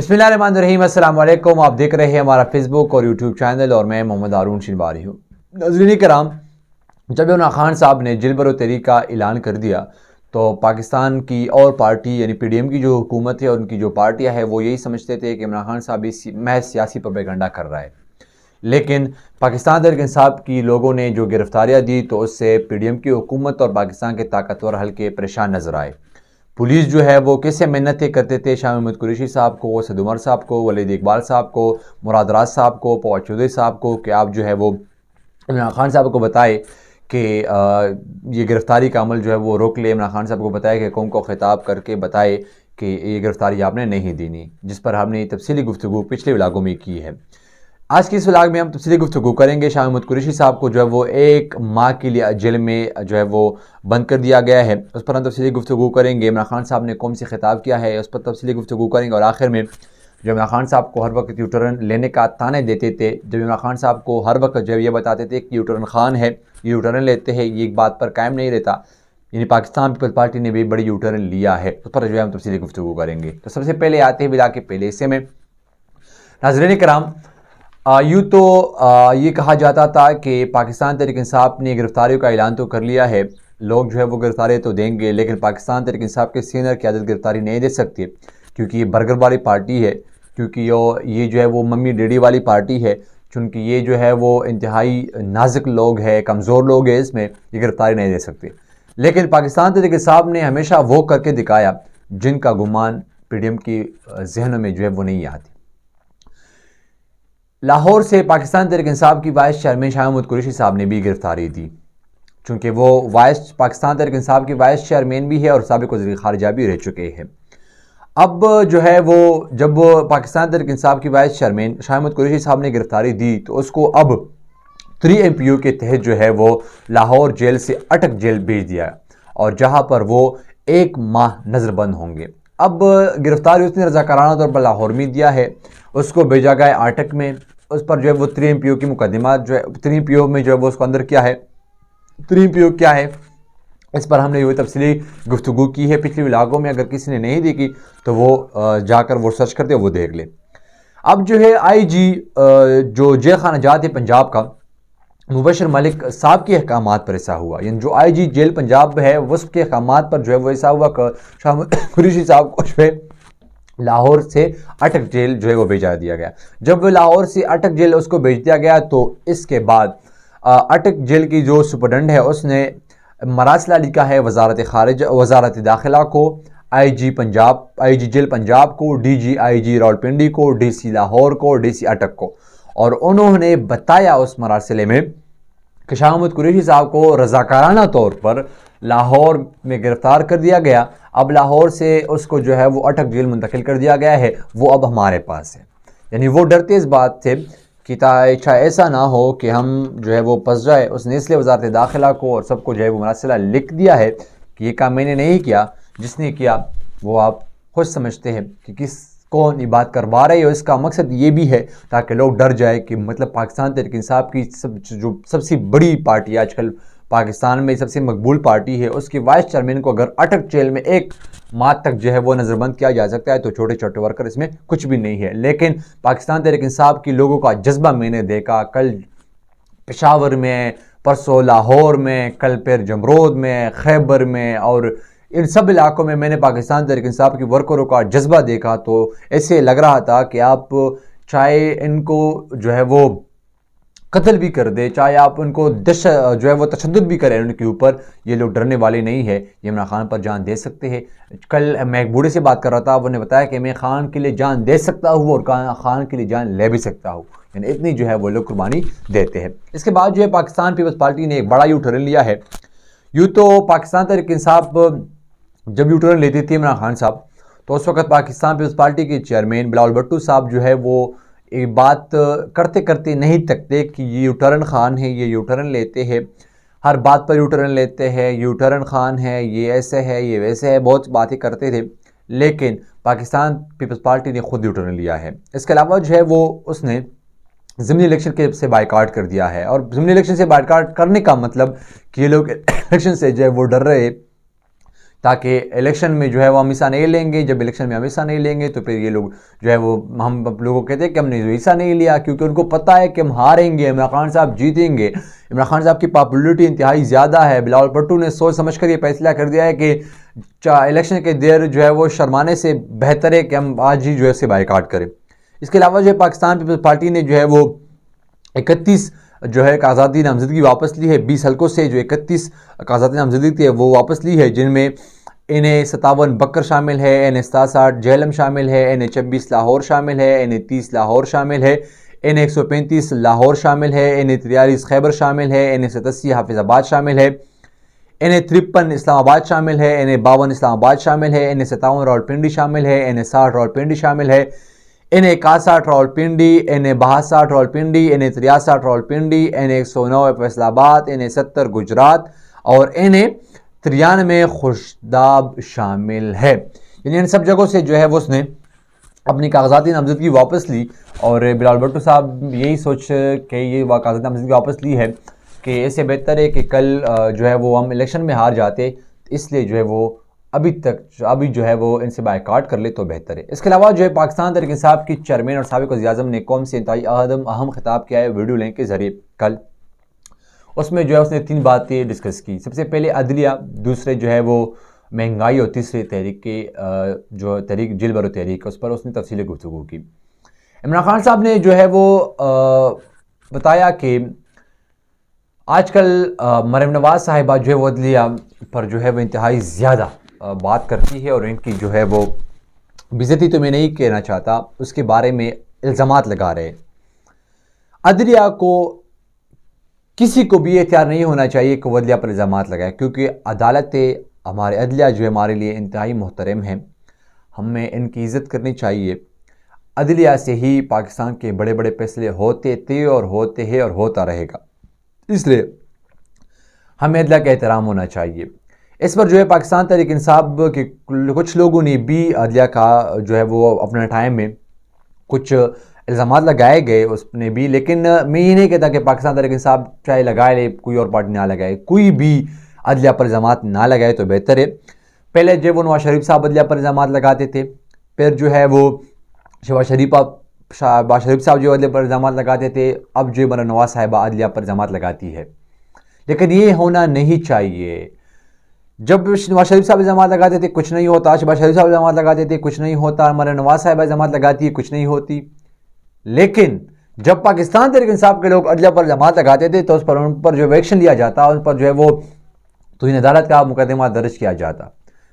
बिस्मिल्लाहिर्रहमानिर्रहीम, अस्सलाम वालेकुम। आप देख रहे हैं हमारा फेसबुक और यूट्यूब चैनल और मैं मोहम्मद हारून शिनवारी हूँ। नाज़रीन कराम, जब इमरान खान साहब ने जिल बरो तहरीक का ऐलान कर दिया तो पाकिस्तान की और पार्टी यानी पीडीएम की जो हुकूमत है और उनकी जो पार्टियाँ हैं वो यही समझते थे कि इमरान खान साहब इस महज सियासी प्रोपेगेंडा कर रहा है। लेकिन पाकिस्तान तहरीक इंसाफ की लोगों ने जो गिरफ्तारियाँ दी तो उससे पीडीएम की हुकूमत और पाकिस्तान के ताकतवर हल्के परेशान नजर आए। पुलिस जो है वो कैसे मेहनतें करते थे शाह महमूद कुरैशी साहब को, सैयद उमर साहब को, वलीद इकबाल साहब को, मुराद राज साहब को, फवाद चौधरी साहब को कि आप जो है वो इमरान खान साहब को बताए कि ये गिरफ्तारी का अमल जो है वो रोक ले। इमरान खान साहब को बताया कि कौम को खिताब करके बताए कि ये गिरफ्तारी आपने नहीं देनी, जिस पर हमने तफसीली गुफ्तगू पिछले व्लॉगों में की है। आज की इस व्लॉग में हम तफसीली गुफ्तगू करेंगे। शाह महमूद कुरैशी साहब को जो है वो 1 माह के लिए जेल में जो है वो बंद कर दिया गया है, उस पर हम तफसीली गुफ्तगू करेंगे। इमरान खान साहब ने कौम से खिताब किया है, उस पर तफसीली गुफ्तगू करेंगे। और आखिर में जो इमरान खान साहब को हर वक्त यूटर्न लेने का ताने देते थे, जब इमरान खान साहब को हर वक्त जो ये बताते थे कि यूटर्न खान है, यूटर्न लेते हैं, ये एक बात पर कायम नहीं रहता, यानी पाकिस्तान पीपल्स पार्टी ने भी बड़ी यूटर्न लिया है, उस पर जो है हम तफसीली गुफ्तगू करेंगे। तो सबसे पहले आते हैं बिला के पहले हिस्से में। नाज़रीन कराम, यूँ तो ये कहा जाता था कि पाकिस्तान तहरीक इंसाफ ने गिरफ्तारियों का ऐलान तो कर लिया है, लोग जो है वो गिरफ्तारी तो देंगे, लेकिन पाकिस्तान तहरीक इंसाफ के सीनियर क़यादत गिरफ्तारी नहीं दे सकती, क्योंकि ये बर्गर वाली पार्टी है, क्योंकि ये जो है वो मम्मी डैडी वाली पार्टी है, चूँकि ये जो है वो इंतहाई नाजुक लोग हैं, कमज़ोर लोग हैं, इसमें ये गिरफ्तारी नहीं दे सकते। लेकिन पाकिस्तान तहरीक इंसाफ ने हमेशा वो करके दिखाया जिनका गुमान पीडीएम की जहनों में जो है वो नहीं आती। लाहौर से पाकिस्तान तहरीक इंसाफ की वाइस चेयरमैन शाह महमूद कुरैशी साहब ने भी गिरफ्तारी दी, चूँकि वो पाकिस्तान तहरीक इंसाफ की वाइस चेयरमैन भी है और साबिक़ वज़ीर ख़ारिजा भी रह चुके हैं। अब जो है वो जब पाकिस्तान तहरीक इंसाफ की वाइस चेयरमैन शाह महमूद कुरैशी साहब ने गिरफ्तारी दी तो उसको अब 3MPO के तहत जो है वो लाहौर जेल से अटक जेल भेज दिया, और जहाँ पर वो 1 माह नज़रबंद होंगे। अब गिरफ्तारी उसने रज़ाकाराना तौर पर लाहौर में दिया है, उसको भेजा गया अटक में, उस पर जो है वो 3MPO की मुकदमा जो है 3MPO में जो है वो उसको अंदर क्या है, 3MPO क्या है, इस पर हमने ये तफसीली गुफ्तगू की है पिछले व्लॉगों में। अगर किसी ने नहीं देखी तो वो जाकर वो सर्च करते वो देख ले। अब जो है IG जो जेल खाना जात है पंजाब का, मुबशर मलिक साहब के अहकामात पर ऐसा हुआ, यानी जो IG जेल पंजाब है उसके अहकामात पर जो है वो ऐसा हुआ कि शाह कुरैशी साहब को जो है लाहौर से अटक जेल जो है वो भेजा दिया गया। जब लाहौर से अटक जेल उसको भेज दिया गया तो इसके बाद अटक जेल की जो सुपरडेंट है उसने मरासला लिखा है वजारत दाखिला को, IG जेल पंजाब को, DG रावलपिंडी को, DC लाहौर को, DC अटक को, और उन्होंने बताया उस मरासले में कि शाह महमूद कुरैशी साहब को रज़ाकाराना तौर पर लाहौर में गिरफ्तार कर दिया गया। अब लाहौर से उसको जो है वो अटक जेल मुंतकिल कर दिया गया है, वो अब हमारे पास है। यानी वो डरते इस बात थे कि चाहे ऐसा ना हो कि हम जो है वो फंस जाए। उसने इसलिए वजारत दाखिला को और सबको जो है वो मरासला लिख दिया है कि ये काम मैंने नहीं किया, जिसने किया वो आप खुद समझते हैं कि कौन ये बात करवा रहे हो। इसका मकसद ये भी है ताकि लोग डर जाए कि मतलब पाकिस्तान तहरीक इंसाफ की जो सबसे बड़ी पार्टी आजकल पाकिस्तान में सबसे मकबूल पार्टी है, उसकी वाइस चेयरमैन को अगर अटक जेल में 1 माह तक जो है वो नज़रबंद किया जा सकता है तो छोटे छोटे वर्कर इसमें कुछ भी नहीं है। लेकिन पाकिस्तान तहरीक इंसाफ की लोगों का जज्बा मैंने देखा, कल पेशावर में, परसों लाहौर में, कल फिर जमरोद में, खैबर में, और इन सब इलाकों में मैंने पाकिस्तान तहरीक इंसाफ की वर्करों का जज्बा देखा। तो ऐसे लग रहा था कि आप चाहे इनको जो है वो कत्ल भी कर दे, चाहे आप उनको जो है वो तशद्दुद भी करें उनके ऊपर, ये लोग डरने वाले नहीं है, ये इमरान खान पर जान दे सकते हैं। कल मैं एक बूढ़े से बात कर रहा था, उन्होंने बताया कि मैं खान के लिए जान दे सकता हूँ और खान के लिए जान ले भी सकता हूँ, यानी इतनी जो है वो लोग कुर्बानी देते हैं। इसके बाद जो है पाकिस्तान पीपल्स पार्टी ने एक बड़ा यूटर्न लिया है। यूँ तो पाकिस्तान तहरीक इंसाफ जब यूटर्न लेती थी इमरान खान साहब, तो उस वक्त पाकिस्तान पीपल्स पार्टी के चेयरमैन बिलावल भुट्टो साहब जो है वो एक बात करते करते नहीं थकते कि ये यूटर्न खान है, ये यूटर्न लेते हैं, हर बात पर यूटर्न लेते हैं, यूटर्न खान है, ये ऐसे है, ये वैसे है, बहुत बातें करते थे। लेकिन पाकिस्तान पीपल्स पार्टी ने खुद यूटर्न लिया है। इसके अलावा जो है वो उसने ज़िमनी इलेक्शन के से बायकाट कर दिया है, और ज़िमनी इलेक्शन से बायकाट करने का मतलब कि ये लोग इलेक्शन से जो है वो डर रहे ताकि इलेक्शन में जो है वो हम हिस्सा नहीं लेंगे। जब इलेक्शन में हम हिस्सा नहीं लेंगे तो फिर ये लोग जो है वो हम लोगों को कहते हैं कि हमने हिस्सा नहीं लिया, क्योंकि उनको पता है कि हम हारेंगे, इमरान खान साहब जीतेंगे। इमरान खान साहब की पॉपुलरिटी इंतहाई ज़्यादा है। बिलावल भुट्टो ने सोच समझ कर ये फैसला कर दिया है कि इलेक्शन के देर जो है वो शर्माने से बेहतर है कि हम आज ही जो है उसे बायकाट करें। इसके अलावा जो है पाकिस्तान पीपल्स पार्टी ने जो है वो 31 जो है आज़ादी नामजदगी वापस ली है। 20 हल्कों से जो 31 आज़ादी नामजदगी थी वो वापस ली है, जिनमें इन्हें 57 बकर शामिल है, इन्हें 67 जेहलम शामिल है, इन्हें 26 लाहौर शामिल है, इन्हें 30 लाहौर शामिल है, इन्हें 135 लाहौर शामिल है, इन्हें 43 खैबर शामिल है, इन्हें 87 हाफिज़ाबाद शामिल है, इन्हें 53 इस्लामाबाद शामिल है, इन्हें 52 इस्लामाबाद शामिल है, इन्हें 57 रावलपिंडी शामिल है, इन्हें 60 रावलपिंडी शामिल है, इन्हें 61 रावलपिंडी, इन्हें 62 रावलपिंडी, इन्हें 63 रावलपिंडी, इन्हें 109 फैसलाबाद, इन्हें 70 गुजरात और इन्हें 93 खुशदाब शामिल है। यानी इन सब जगहों से जो है वो उसने अपनी कागजाती नामजदगी वापस ली। और बिलावल भुट्टो साहब यही सोच के ये कागजाती नामजदगी वापस ली है कि इससे बेहतर है कि कल जो है वो हम इलेक्शन में हार जाते, इसलिए जो है वो अभी जो है वो इनसे बायकाट कर ले तो बेहतर है। इसके अलावा जो है पाकिस्तान तहरीक इंसाफ की चेयरमैन और साबिक़ वज़ीर-ए-आज़म ने कौम से इंतहाई अहम खिताब किया है वीडियो लिंक के ज़रिए कल। उसमें जो है उसने 3 बातें डिस्कस की। सबसे पहले अदलिया, दूसरे जो है वो महंगाई और तीसरी तहरीक के जो तहरीक जिल बरो तहरीक, उस पर उसने तफसीली गुफ्तगू की। इमरान खान साहब ने जो है वो बताया कि आजकल मरियम नवाज़ साहिबा जो है वो अदलिया पर जो है वो इंतहाई ज़्यादा बात करती है और इनकी जो है वो बेइज्जती तो मैं नहीं कहना चाहता, उसके बारे में इल्ज़ामात लगा रहे। अदलिया को किसी को भी इख्तियार नहीं होना चाहिए कि वो अदलिया पर इल्ज़ामात लगाए, क्योंकि अदालतें हमारे अदलिया जो है हमारे लिए इंतहाई मोहतरम हैं, हमें इनकी इज़्ज़त करनी चाहिए। अदलिया से ही पाकिस्तान के बड़े बड़े फैसले होते थे और होते हैं और होता रहेगा, इसलिए हमें अदलिया का एहतराम होना चाहिए। इस पर जो है पाकिस्तान तहरीक इंसाफ के कुछ लोगों ने भी अदलिया का जो है वो अपने टाइम में कुछ इल्ज़ामात लगाए गए उसने भी, लेकिन मैं ये नहीं कहता कि पाकिस्तान तहरीक इंसाफ चाहे लगाए ले कोई और पार्टी ना लगाए, कोई भी अदलिया पर इल्ज़ामात ना लगाए तो बेहतर है। पहले जो वो नवाज शरीफ साहब अदलिया पर इल्ज़ामात लगाते थे, फिर जो है वो शहबाज शरीफ साहब जो अदलिया पर इल्ज़ामात लगाते थे, अब जो मरियम नवाज़ साहिबा अदलिया पर इल्ज़ामात लगाती है। लेकिन ये होना नहीं चाहिए। जब नवाज शरीफ साहब इल्ज़ामात लगाते थे कुछ नहीं होता, शहबाज शरीफ साहब इल्ज़ामात लगाते थे कुछ नहीं होता, मरियम नवाज़ साहिबा इल्ज़ामात लगाती है कुछ नहीं होती। लेकिन जब पाकिस्तान तहरीक इंसाफ के लोग अदलिया पर इल्ज़ामात लगाते थे तो उन पर जो एक्शन लिया जाता, उन पर जो है वो तौहीन अदालत का मुकदमा दर्ज किया जाता।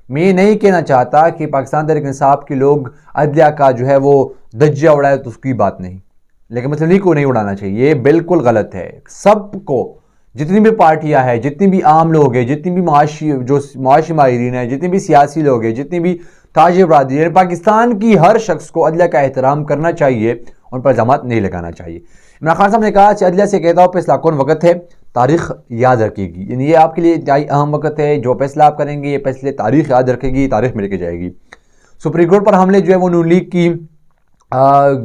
मैं ये नहीं कहना चाहता कि पाकिस्तान तहरीक इंसाफ के लोग अदलिया का जो है वो दज्जा उड़ाए तो उसकी बात नहीं, लेकिन मुस्लिम लीग को नहीं उड़ाना चाहिए, ये बिल्कुल गलत है। सबको, जितनी भी पार्टियां हैं, जितनी भी आम लोग हैं, जितनी भी मुआशी माहिरीन हैं, जितने भी सियासी लोग हैं, जितनी भी ताजिर बरादरी है, पाकिस्तान की हर शख्स को अदलिया का एहतराम करना चाहिए, उन पर इल्ज़ामात नहीं लगाना चाहिए। इमरान खान साहब ने कहा कि अदलिया से कहता हूँ फैसला कौन वक्त है, तारीख याद रखेगी। यानी ये आपके लिए इंतहाई अहम वक्त है, जो फैसला आप करेंगे ये फैसले तारीख याद रखेगी, तारीख में लेके जाएगी। सुप्रीम कोर्ट पर हमले जो है वो नून लीग की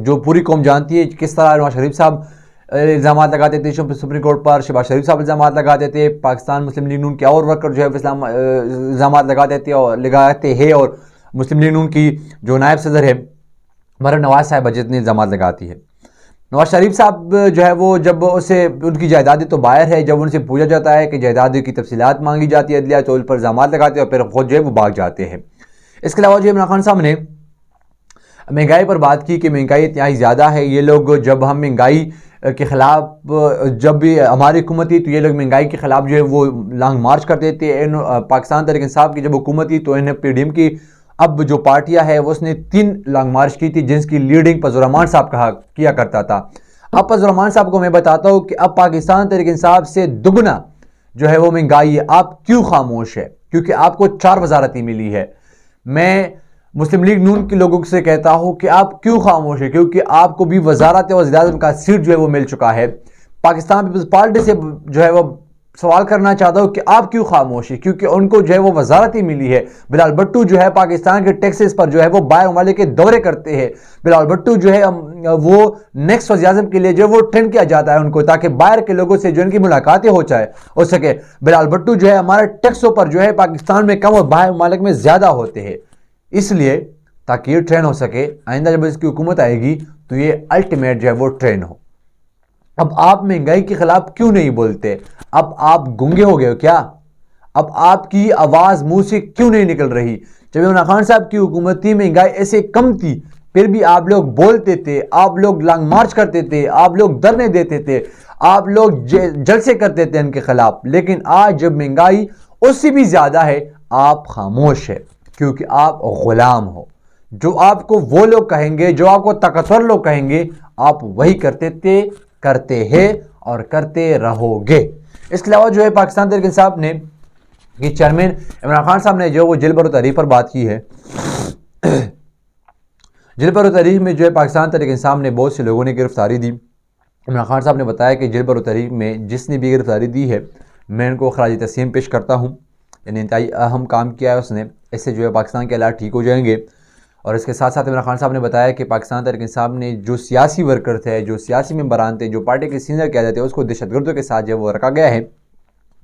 जो पूरी कौम जानती है किस तरह नवाज शरीफ साहब इल्ज़ामात लगाते थे सुप्रीम कोर्ट पर, शहबाज शरीफ साहब इल्ज़ामात लगाते थे, पाकिस्तान मुस्लिम लीग नून के और वर्कर जो है इल्ज़ामात लगाते हैं और मुस्लिम लीग नून की जो नायब सदर है मरियम नवाज़ साहिबा जितने इल्ज़ामात लगाती है। नवाज शरीफ साहब जो है वो जब उसे उनकी जायदादी तो बाहर है, जब उनसे पूछा जाता है कि जायदादी की तफसीलात मांगी जाती है अदलिया तो उन पर इल्ज़ामात लगाते हैं और फिर खुद जो है वो भाग जाते हैं। इसके अलावा जो इमरान खान साहब ने महंगाई पर बात की कि महंगाई इतनी ज़्यादा है, ये लोग जब हम महंगाई के ख़िलाफ़ जब भी हमारी हुकूमत थी तो ये लोग महंगाई के ख़िलाफ़ जो है वो लॉन्ग मार्च करते थे। पाकिस्तान तहरीक इंसाफ की जब हुकूमत थी तो इन्हें PDM की अब जो पार्टियां है वो उसने 3 लॉन्ग मार्च की थी, जिसकी लीडिंग फजल रहमान साहब किया करता था। अब फजल रहमान साहब को मैं बताता हूँ कि अब पाकिस्तान तहरीक इंसाफ से दुगना जो है वो महंगाई है। आप क्यों खामोश है? क्योंकि आपको 4 वजारतें मिली है। मैं मुस्लिम लीग नून के लोगों से कहता हूँ कि आप क्यों खामोश है, क्योंकि आपको भी वजारत वज़ीर-ए-आज़म का सीट जो है वो मिल चुका है। पाकिस्तान पीपल्स पार्टी से जो है वो सवाल करना चाहता हूँ कि आप क्यों खामोश है, क्योंकि उनको जो है वो वजारत ही मिली है। बिलाल भुट्टो जो है पाकिस्तान के टैक्सेस पर जो है वो बाहर ममालिक के दौरे करते हैं। बिलाल भुट्टो जो है वो नेक्स्ट वज़ीर-ए-आज़म के लिए जो है वो ट्रेंड किया जाता है उनको, ताकि बाहर के लोगों से जो इनकी मुलाकातें हो सके। बिलाल भुट्टो जो है हमारे टैक्सों पर जो है पाकिस्तान में कम और बाहर ममालिक में ज़्यादा होते हैं, इसलिए ताकि ये ट्रेंड हो सके, आइंदा जब इसकी हुकूमत आएगी तो ये अल्टीमेट जो है वो ट्रेंड हो। अब आप महंगाई के खिलाफ क्यों नहीं बोलते? अब आप गूंगे हो गए हो क्या? अब आपकी आवाज मुंह से क्यों नहीं निकल रही? जब इमरान खान साहब की हुकूमत थी, महंगाई ऐसे कम थी, फिर भी आप लोग बोलते थे, आप लोग लॉन्ग मार्च करते थे, आप लोग धरने देते थे, आप लोग जलसे करते थे इनके खिलाफ। लेकिन आज जब महंगाई उससे भी ज्यादा है, आप खामोश है, क्योंकि आप गुलाम हो। जो आपको वो लोग कहेंगे, जो आपको ताकतवर लोग कहेंगे, आप वही करते हैं और करते रहोगे। इसके अलावा जो है पाकिस्तान तहरीक इंसाफ ने कि चेयरमैन इमरान खान साहब ने जो वो जेल बरो तहरीक पर बात की है। जेल बरो तहरीक में जो है पाकिस्तान तहरीक इंसाफ ने बहुत से लोगों ने गिरफ्तारी दी। इमरान खान साहब ने बताया कि जेल बरो तहरीक में जिसने भी गिरफ्तारी दी है, मैं इनको खराज तस्लीम पेश करता हूँ। यानी इंतहाई अहम काम किया है उसने, इससे जो है पाकिस्तान के हालात ठीक हो जाएंगे। और इसके साथ साथ इमरान खान साहब ने बताया कि पाकिस्तान तहरीक इंसाफ ने जो सियासी वर्कर थे, जो सियासी मेंबरान थे, जो पार्टी के सीनियर किया जाते हैं, उसको दहशतगर्दों के साथ जो वो रखा गया है,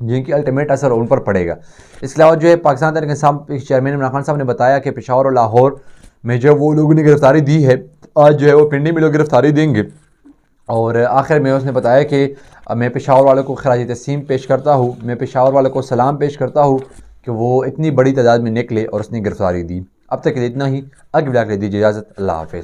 जिनकी अल्टीमेट असर उन पर पड़ेगा। इसके अलावा जो है पाकिस्तान तहरीक इंसाफ चेयरमैन इमरान खान साहब ने बताया कि पेशावर और लाहौर में जो वो लोगों ने गिरफ्तारी दी है, आज जो है वो पिंडी में लोग गिरफ्तारी देंगे। और आखिर में उसने बताया कि मैं पेशावर वालों को खराज तस्लीम पेश करता हूँ, मैं पेशावर वालों को सलाम पेश करता हूँ कि वो इतनी बड़ी तादाद में निकले और उसने गिरफ्तारी दी। अब तक के लिए इतना ही। अगली वीडियो के लिए दीजिए इजाज़त। अल्लाह हाफ़िज़।